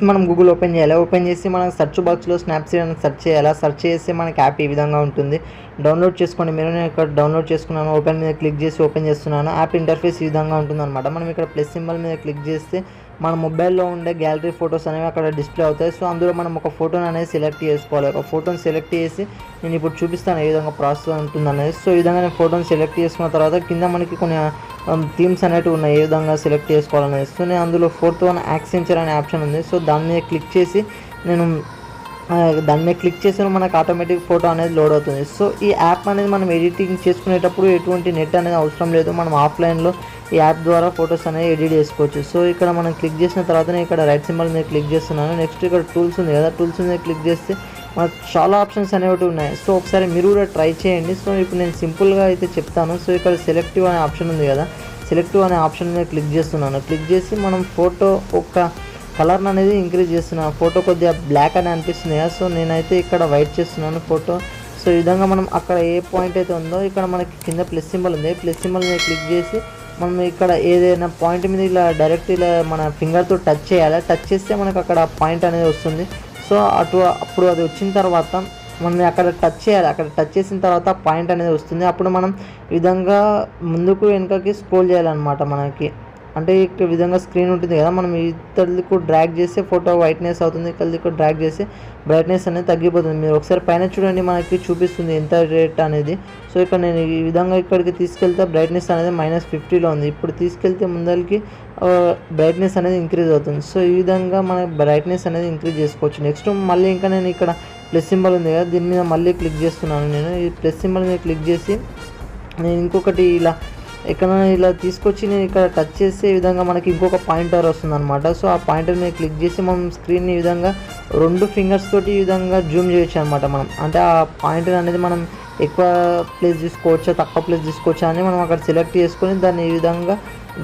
మనం Google open చేయాలి. Open చేసి మనం సెర్చ్ బాక్స్లో స్నాప్సీడ్ అని సెర్చ్ చేయాలి. సెర్చ్ చేస్తే మనకి యాప్ ఈ విధంగా ఉంటుంది. డౌన్లోడ్ చేసుకోండి. నేను ఇక్కడ డౌన్లోడ్ చేసుకున్నాను. ఓపెన్ మీద క్లిక్ చేసి ఓపెన్ చేస్తున్నాను. యాప్ ఇంటర్ఫేస్ ఈ విధంగా ఉంటుందన్నమాట. మనం ఇక్కడ ప్లస్ సింబల్ మీద క్లిక్ చేస్తే మన మొబైల్లో ఉండే గ్యాలరీ ఫొటోస్ అనేవి అక్కడ డిస్ప్లే అవుతాయి. సో అందులో మనం ఒక ఫోటోని అనేది సెలెక్ట్ చేసుకోవాలి. ఒక ఫోటోని సెలెక్ట్ చేసి నేను ఇప్పుడు చూపిస్తాను ఏ విధంగా ప్రాసెస్ ఉంటుంది అనేది. సో ఈ విధంగా నేను ఫోటోని సెలెక్ట్ చేసుకున్న తర్వాత కింద మనకి కొన్ని థీమ్స్ అనేవి ఉన్నాయి ఏ విధంగా సెలెక్ట్ చేసుకోవాలనేది. సో నేను అందులో 4th వన్ యాక్సెంచర్ అనే ఆప్షన్ ఉంది. సో దాని మీద క్లిక్ చేసి మనకు ఆటోమేటిక్ ఫోటో అనేది లోడ్ అవుతుంది. సో ఈ యాప్ అనేది మనం ఎడిటింగ్ చేసుకునేటప్పుడు ఎటువంటి నెట్ అనేది అవసరం లేదు. మనం ఆఫ్లైన్లో ఈ యాప్ ద్వారా ఫొటోస్ అనేవి ఎడిట్ చేసుకోవచ్చు. సో ఇక్కడ మనం క్లిక్ చేసిన తర్వాత నేను ఇక్కడ రైట్ సింబల్ మీద క్లిక్ చేస్తున్నాను. నెక్స్ట్ ఇక్కడ టూల్స్ ఉంది కదా, టూల్స్ మీద క్లిక్ చేస్తే మనకు చాలా ఆప్షన్స్ అనేవి ఉన్నాయి. సో ఒకసారి మీరు కూడా ట్రై చేయండి. సో ఇప్పుడు నేను సింపుల్గా అయితే చెప్తాను. సో ఇక్కడ సెలెక్టివ్ అనే ఆప్షన్ ఉంది కదా, సెలెక్టివ్ అనే ఆప్షన్ మీద క్లిక్ చేస్తున్నాను. క్లిక్ చేసి మనం ఫోటో ఒక కలర్ అనేది ఇంక్రీజ్ చేస్తున్నాను. ఫోటో కొద్దిగా బ్లాక్ అని అనిపిస్తుంది కదా, సో నేనైతే ఇక్కడ వైట్ చేస్తున్నాను ఫోటో. సో ఈ విధంగా మనం అక్కడ ఏ పాయింట్ అయితే ఉందో ఇక్కడ మనకి కింద ప్లస్ సింబల్ ఉంది. ప్లస్ సింబల్ మీద క్లిక్ చేసి మనం ఇక్కడ ఏదైనా పాయింట్ మీద ఇలా డైరెక్ట్ ఇలా మన ఫింగర్తో టచ్ చేయాలి. టచ్ చేస్తే మనకు అక్కడ పాయింట్ అనేది వస్తుంది. సో అప్పుడు అది వచ్చిన తర్వాత మనం అక్కడ టచ్ చేయాలి. అక్కడ టచ్ చేసిన తర్వాత పాయింట్ అనేది వస్తుంది. అప్పుడు మనం ఈ విధంగా ముందుకు వెనుకకి స్క్రోల్ చేయాలన్నమాట. మనకి అంటే ఈ విధంగా స్క్రీన్ ఉంటుంది కదా, మనం ఇతరులకు డ్రాగ్ చేస్తే ఫోటో వైట్నెస్ అవుతుంది, ఇతరులకు డ్రాగ్ చేస్తే బ్రైట్నెస్ అనేది తగ్గిపోతుంది. మీరు ఒకసారి పైన చూడండి, మనకి చూపిస్తుంది ఎంత రేట్ అనేది. సో ఇక్కడ నేను ఈ విధంగా ఇక్కడికి తీసుకెళ్తే బ్రైట్నెస్ అనేది -50లో ఉంది. ఇప్పుడు తీసుకెళ్తే ముందరికి బ్రైట్నెస్ అనేది ఇంక్రీజ్ అవుతుంది. సో ఈ విధంగా మన బ్రైట్నెస్ అనేది ఇంక్రీజ్ చేసుకోవచ్చు. నెక్స్ట్ మళ్ళీ ఇంకా నేను ఇక్కడ ప్లస్ సింబల్ ఉంది కదా, దీని మీద మళ్ళీ క్లిక్ చేస్తున్నాను. నేను ఈ ప్లస్ సింబల్ మీద క్లిక్ చేసి నేను ఇంకొకటి ఇలా తీసుకొచ్చి నేను ఇక్కడ టచ్ చేసే విధంగా మనకి ఇంకొక పాయింటర్ వస్తుంది అనమాట. సో ఆ పాయింటర్ మీద క్లిక్ చేసి మనం స్క్రీన్ని ఈ విధంగా 2 ఫింగర్స్ తోటి ఈ విధంగా జూమ్ చేయొచ్చు అనమాట. మనం అంటే ఆ పాయింటర్ అనేది మనం ఎక్కువ ప్లేస్ తీసుకోవచ్చా తక్కువ ప్లేస్ తీసుకోవచ్చా అని మనం అక్కడ సెలెక్ట్ చేసుకొని దాన్ని ఈ విధంగా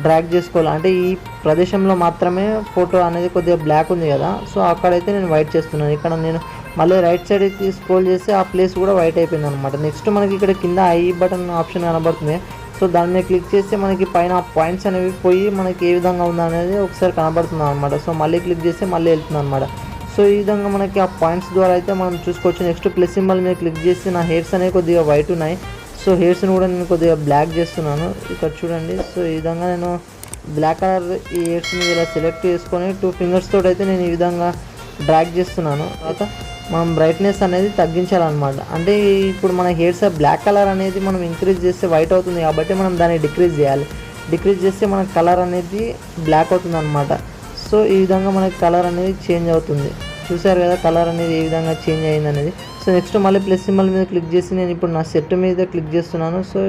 డ్రాగ్ చేసుకోవాలి. అంటే ఈ ప్రదేశంలో మాత్రమే ఫోటో అనేది కొద్దిగా బ్లాక్ ఉంది కదా, సో అక్కడైతే నేను వైట్ చేస్తున్నాను. ఇక్కడ నేను మళ్ళీ రైట్ సైడ్కి స్క్రోల్ చేస్తే ఆ ప్లేస్ కూడా వైట్ అయిపోయింది అనమాట. నెక్స్ట్ మనకి ఇక్కడ కింద ఐ బటన్ ఆప్షన్ కనబడుతుంది. సో దాని మీద క్లిక్ చేస్తే మనకి పైన పాయింట్స్ అనేవి పోయి మనకి ఏ విధంగా ఉందా అనేది ఒకసారి కనబడుతుంది అనమాట. సో మళ్ళీ క్లిక్ చేస్తే మళ్ళీ వెళ్తుంది అనమాట. సో ఈ విధంగా మనకి ఆ పాయింట్స్ ద్వారా అయితే మనం చూసుకోవచ్చు. నెక్స్ట్ ప్లస్ సింబల్ మీద క్లిక్ చేసి నా హెయిర్స్ అనేవి కొద్దిగా వైట్ ఉన్నాయి. సో హెయిర్స్ని కూడా నేను కొద్దిగా బ్లాక్ చేస్తున్నాను. ఇక్కడ చూడండి. సో ఈ విధంగా నేను బ్లాక్ కలర్ ఈ హెయిర్స్ని ఇలా సెలెక్ట్ చేసుకొని 2 ఫింగర్స్ తోటి అయితే నేను ఈ విధంగా డ్రాగ్ చేస్తున్నాను. తర్వాత మనం బ్రైట్నెస్ అనేది తగ్గించాలన్నమాట. అంటే ఇప్పుడు మన హెయిర్స్ బ్లాక్ కలర్ అనేది మనం ఇంక్రీజ్ చేస్తే వైట్ అవుతుంది కాబట్టి మనం దాన్ని డిక్రీజ్ చేయాలి. డిక్రీజ్ చేస్తే మన కలర్ అనేది బ్లాక్ అవుతుంది అనమాట. సో ఈ విధంగా మనకి కలర్ అనేది చేంజ్ అవుతుంది. చూసారు కదా కలర్ అనేది ఏ విధంగా చేంజ్ అయింది అనేది. సో నెక్స్ట్ మళ్ళీ ప్లస్ సింబల్ మీద క్లిక్ చేసి నేను ఇప్పుడు నా సెట్ మీద క్లిక్ చేస్తున్నాను. సో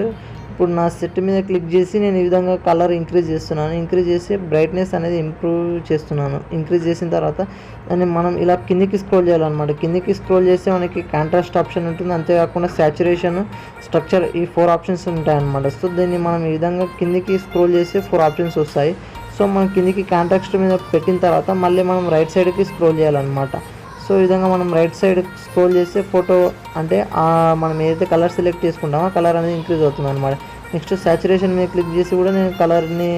ఇప్పుడు నా సెట్ మీద క్లిక్ చేసి నేను ఈ విధంగా కలర్ ఇంక్రీజ్ చేస్తున్నాను. ఇంక్రీజ్ చేసి బ్రైట్నెస్ అనేది ఇంప్రూవ్ చేస్తున్నాను. ఇంక్రీజ్ చేసిన తర్వాత దాన్ని మనం ఇలా కిందికి స్క్రోల్ చేయాలన్నమాట. కిందికి స్క్రోల్ చేస్తే మనకి కాంట్రాస్ట్ ఆప్షన్ ఉంటుంది. అంతేకాకుండా సాచురేషన్, స్ట్రక్చర్ ఈ 4 ఆప్షన్స్ ఉంటాయన్నమాట. సో దీన్ని మనం ఈ విధంగా కిందికి స్క్రోల్ చేస్తే 4 ఆప్షన్స్ వస్తాయి. సో మనం కిందికి కాంట్రాస్ట్ మీద పెట్టిన తర్వాత మళ్ళీ మనం రైట్ సైడ్కి స్క్రోల్ చేయాలన్నమాట. సో ఈ విధంగా మనం రైట్ సైడ్ స్క్రోల్ చేస్తే ఫోటో అంటే మనం ఏదైతే కలర్ సెలెక్ట్ చేసుకుంటామో కలర్ అనేది ఇంక్రీజ్ అవుతుంది అనమాట. నెక్స్ట్ సాచురేషన్ మీద క్లిక్ చేసి కూడా నేను కలర్ని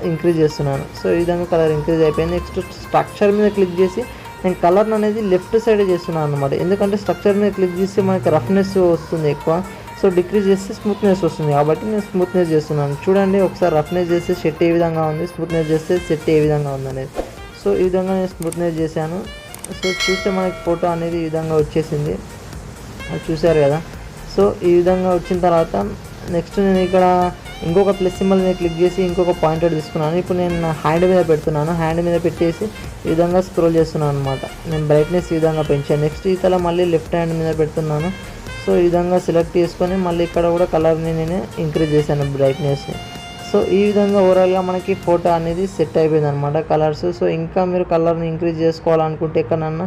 ఇంక్రీజ్ చేస్తున్నాను. సో ఈ విధంగా కలర్ ఇంక్రీజ్ అయిపోయింది. నెక్స్ట్ స్ట్రక్చర్ మీద క్లిక్ చేసి నేను కలర్ని అనేది లెఫ్ట్ సైడ్ చేస్తున్నాను అనమాట. ఎందుకంటే స్ట్రక్చర్ మీద క్లిక్ చేస్తే మనకి రఫ్నెస్ వస్తుంది ఎక్కువ. సో డిక్రీజ్ చేస్తే స్మూత్నెస్ వస్తుంది కాబట్టి నేను స్మూత్నెస్ చేస్తున్నాను. చూడండి ఒకసారి రఫ్నెస్ చేస్తే సెట్ ఏ విధంగా ఉంది, స్మూత్నెస్ చేస్తే సెట్ ఏ విధంగా ఉంది అనేది. సో ఈ విధంగా నేను స్మూత్నెస్ చేశాను. సో చూస్తే మనకి ఫోటో అనేది ఈ విధంగా వచ్చేసింది. చూసారు కదా. సో ఈ విధంగా వచ్చిన తర్వాత నెక్స్ట్ నేను ఇక్కడ ఇంకొక ప్లస్ సింబల్ మీద క్లిక్ చేసి ఇంకొక పాయింటర్ తీసుకున్నాను. ఇప్పుడు నేను నా హ్యాండ్ మీద పెడుతున్నాను. హ్యాండ్ మీద పెట్టేసి ఈ విధంగా స్క్రోల్ చేస్తున్నాను అనమాట. నేను బ్రైట్నెస్ ఈ విధంగా పెంచాను. నెక్స్ట్ ఇతల మళ్ళీ లెఫ్ట్ హ్యాండ్ మీద పెడుతున్నాను. సో ఈ విధంగా సెలెక్ట్ చేసుకొని మళ్ళీ ఇక్కడ కూడా కలర్ని నేను ఇంక్రీజ్ చేశాను బ్రైట్నెస్ని. సో ఈ విధంగా ఓవరాల్గా మనకి ఫోటో అనేది సెట్ అయిపోయింది అనమాట కలర్స్. సో ఇంకా మీరు కలర్ని ఇంక్రీజ్ చేసుకోవాలనుకుంటే ఎక్కడన్నా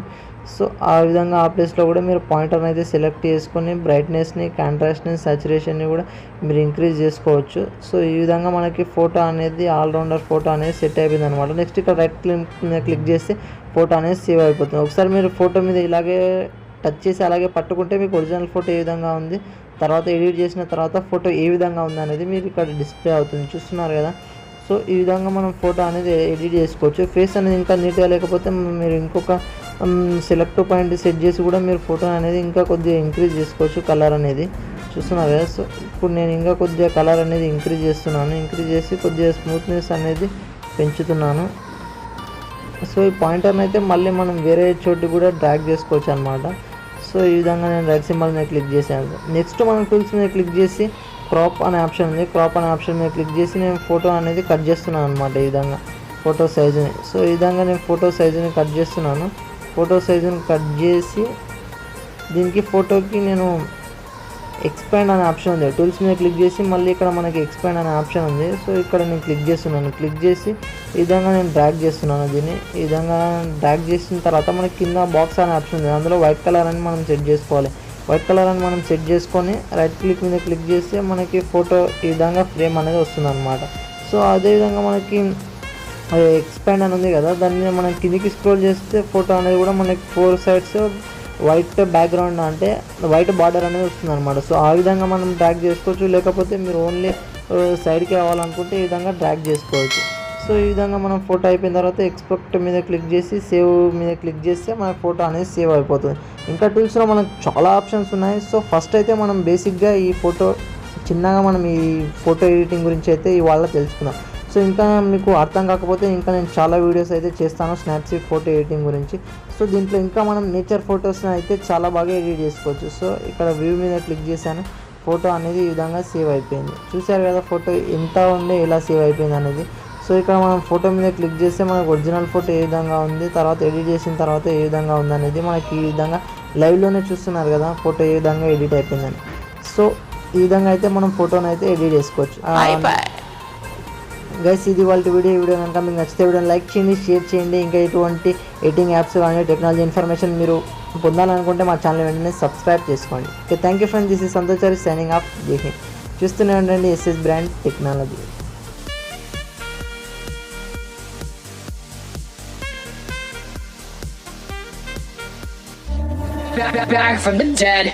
సో ఆ విధంగా ఆ ప్లేస్లో కూడా మీరు పాయింటర్ని అయితే సెలెక్ట్ చేసుకొని బ్రైట్నెస్ని, కాంట్రాస్ట్ని, సాచురేషన్ని కూడా మీరు ఇంక్రీజ్ చేసుకోవచ్చు. సో ఈ విధంగా మనకి ఫోటో అనేది ఆల్రౌండర్ ఫోటో అనేది సెట్ అయిపోయింది అనమాట. నెక్స్ట్ ఇక్కడ రైట్ క్లిక్ చేస్తే ఫోటో అనేది సేవ్ అయిపోతుంది. ఒకసారి మీరు ఫోటో మీద ఇలాగే టచ్ చేసి అలాగే పట్టుకుంటే మీకు ఒరిజినల్ ఫోటో ఏ విధంగా ఉంది, తర్వాత ఎడిట్ చేసిన తర్వాత ఫోటో ఏ విధంగా ఉంది అనేది మీరు ఇక్కడ డిస్ప్లే అవుతుంది. చూస్తున్నారు కదా. సో సో ఈ విధంగా మనం ఫోటో అనేది ఎడిట్ చేసుకోవచ్చు. ఫేస్ అనేది ఇంకా నీట్గా లేకపోతే మీరు ఇంకొక సెలెక్ట్ పాయింట్ సెట్ చేసి కూడా మీరు ఫోటో అనేది ఇంకా కొద్దిగా ఇంక్రీజ్ చేసుకోవచ్చు కలర్ అనేది. చూస్తున్నారు కదా. సో ఇప్పుడు నేను ఇంకా కొద్దిగా కలర్ అనేది ఇంక్రీజ్ చేస్తున్నాను. ఇంక్రీజ్ చేసి కొద్దిగా స్మూత్నెస్ అనేది పెంచుతున్నాను. సో ఈ పాయింటర్ని అయితే మళ్ళీ మనం వేరే చోటు కూడా డ్రాగ్ చేసుకోవచ్చు అనమాట. సో ఈ విధంగా నేను రైట్ సింబల్ మీద క్లిక్ చేశాను. నెక్స్ట్ మనం టూల్స్ మీద క్లిక్ చేసి క్రాప్ అనే ఆప్షన్ ఉంది. క్రాప్ అనే ఆప్షన్ మీద క్లిక్ చేసి నేను ఫోటో అనేది కట్ చేస్తున్నాను అనమాట. ఈ విధంగా ఫోటో సైజుని. సో ఈ విధంగా నేను ఫోటో సైజుని కట్ చేస్తున్నాను. ఫోటో సైజుని కట్ చేసి దీనికి ఫోటోకి నేను ఎక్స్పాండ్ అనే ఆప్షన్ ఉంది. టూల్స్ మీద క్లిక్ చేసి మళ్ళీ ఇక్కడ మనకి ఎక్స్పాండ్ అనే ఆప్షన్ ఉంది. సో ఇక్కడ నేను క్లిక్ చేస్తున్నాను. క్లిక్ చేసి ఈ విధంగా నేను డ్రాగ్ చేస్తున్నాను. దీన్ని ఈ విధంగా డ్రాగ్ చేసిన తర్వాత మనకి కింద బాక్స్ అనే ఆప్షన్ ఉంది. అందులో వైట్ కలర్ అని మనం సెట్ చేసుకోవాలి. వైట్ కలర్ అని మనం సెట్ చేసుకొని రైట్ క్లిక్ మీద క్లిక్ చేస్తే మనకి ఫోటో ఈ విధంగా ఫ్రేమ్ అనేది వస్తుంది అనమాట. సో అదేవిధంగా మనకి ఎక్స్పాండ్ అని ఉంది కదా, దాని మీద మనం కిందికి స్క్రోల్ చేస్తే ఫోటో అనేది కూడా మనకి 4 sides వైట్ బ్యాక్గ్రౌండ్ అంటే వైట్ బార్డర్ అనేది వస్తుంది అనమాట. సో ఆ విధంగా మనం డ్రాగ్ చేసుకోవచ్చు. లేకపోతే మీరు ఓన్లీ సైడ్కి కావాలనుకుంటే ఈ విధంగా డ్రాగ్ చేసుకోవచ్చు. సో ఈ విధంగా మనం ఫోటో అయిపోయిన తర్వాత ఎక్స్పోర్ట్ మీద క్లిక్ చేసి సేవ్ మీద క్లిక్ చేస్తే మన ఫోటో అనేది సేవ్ అయిపోతుంది. ఇంకా టూల్స్లో మనకు చాలా ఆప్షన్స్ ఉన్నాయి. సో ఫస్ట్ అయితే మనం బేసిక్గా ఈ ఫోటో చిన్నగా మనం ఈ ఫోటో ఎడిటింగ్ గురించి అయితే ఇవాళ తెలుసుకుందాం. సో ఇంకా మీకు అర్థం కాకపోతే ఇంకా నేను చాలా వీడియోస్ అయితే చేస్తాను స్నాప్సీడ్ ఫోటో ఎడిటింగ్ గురించి. సో దీంట్లో ఇంకా మనం నేచర్ ఫొటోస్ని అయితే చాలా బాగా ఎడిట్ చేసుకోవచ్చు. సో ఇక్కడ వ్యూ మీద క్లిక్ చేశాను. ఫోటో అనేది ఈ విధంగా సేవ్ అయిపోయింది. చూసారు కదా ఫోటో ఎంత ఉండే ఎలా సేవ్ అయిపోయింది అనేది. సో ఇక్కడ మనం ఫోటో మీద క్లిక్ చేస్తే మనకు ఒరిజినల్ ఫోటో ఏ విధంగా ఉంది, తర్వాత ఎడిట్ చేసిన తర్వాత ఏ విధంగా ఉంది అనేది మనకి ఈ విధంగా లైవ్లోనే చూస్తున్నారు కదా ఫోటో ఏ విధంగా ఎడిట్ అయిపోయిందని. సో ఈ విధంగా అయితే మనం ఫోటోని అయితే ఎడిట్ చేసుకోవచ్చు. గైస్ ఇది వాళ్ళ వీడియో కనుక మీకు నచ్చితే వీడియోని లైక్ చేయండి, షేర్ చేయండి. ఇంకా ఎటువంటి ఎడిటింగ్ యాప్స్ కానీ టెక్నాలజీ ఇన్ఫర్మేషన్ మీరు పొందాలనుకుంటే మా ఛానల్ వెంటనే సబ్స్క్రైబ్ చేసుకోండి. Okay, thank you friends. This is Santosh signing off. చూస్తూనే ఉండండి SS brand technology. Back from the dead.